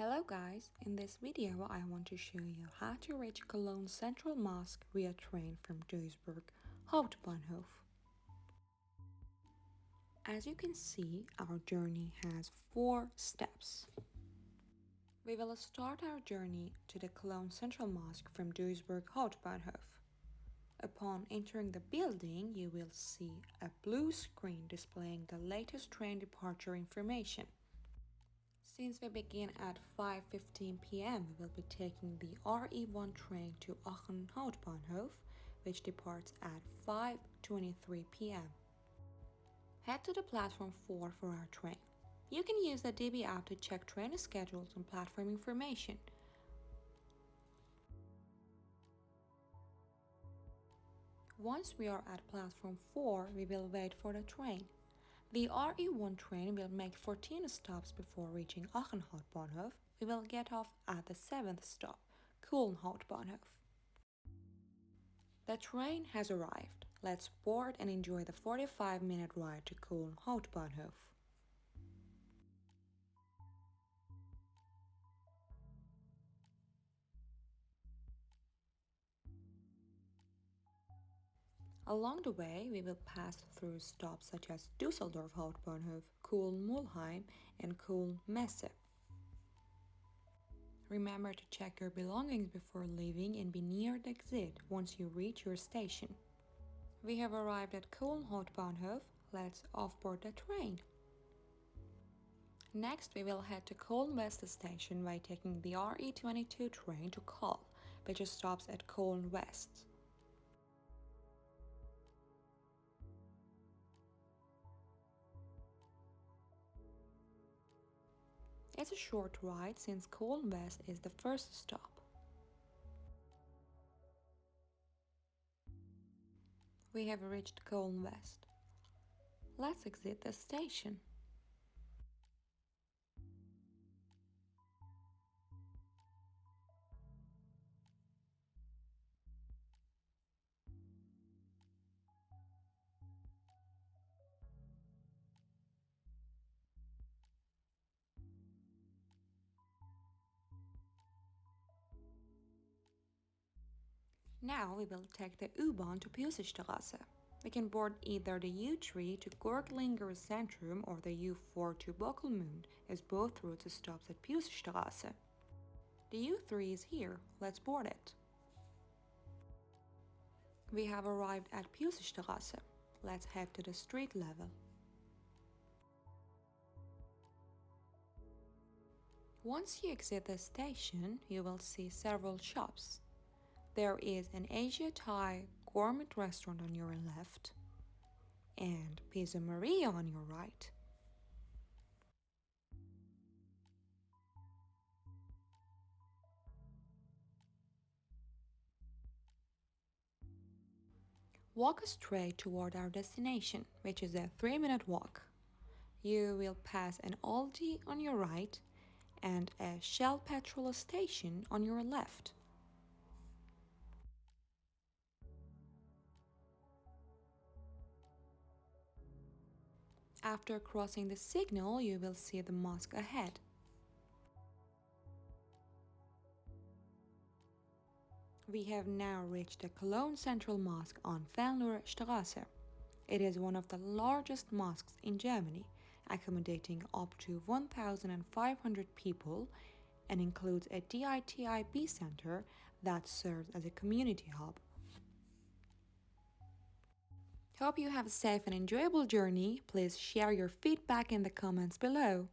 Hello guys, in this video I want to show you how to reach Cologne Central Mosque via train from Duisburg Hbf. As you can see, our journey has 4 steps. We will start our journey to the Cologne Central Mosque from Duisburg Hbf. Upon entering the building, you will see a blue screen displaying the latest train departure information. Since we begin at 5:15 p.m., we will be taking the RE1 train to Aachen Hauptbahnhof, which departs at 5:23 p.m. Head to the platform 4 for our train. You can use the DB app to check train schedules and platform information. Once we are at platform 4, we will wait for the train. The RE1 train will make 14 stops before reaching Aachen Hauptbahnhof. We will get off at the 7th stop, Köln Hauptbahnhof. The train has arrived. Let's board and enjoy the 45-minute ride to Köln Hauptbahnhof. Along the way, we will pass through stops such as Düsseldorf Hauptbahnhof, Köln-Mülheim, and Köln Messe. Remember to check your belongings before leaving and be near the exit once you reach your station. We have arrived at Köln Hauptbahnhof. Let's offboard the train. Next, we will head to Köln West station by taking the RE22 train to Köln, which stops at Köln West. It's a short ride since Köln West is the first stop. We have reached Köln West. Let's exit the station. Now we will take the U-Bahn to Straße. We can board either the U3 to Gürtel Centrum or the U4 to Bocklemünd, as both routes stops at Straße. The U3 is here. Let's board it. We have arrived at Straße. Let's head to the street level. Once you exit the station, you will see several shops. There is an Asia-Thai gourmet restaurant on your left and Pizza Maria on your right. Walk straight toward our destination, which is a 3-minute walk. You will pass an Aldi on your right and a Shell petrol station on your left. After crossing the signal, you will see the mosque ahead. We have now reached the Cologne Central Mosque on Venloer Straße. It is one of the largest mosques in Germany, accommodating up to 1,500 people and includes a DITIB center that serves as a community hub. Hope you have a safe and enjoyable journey. Please share your feedback in the comments below.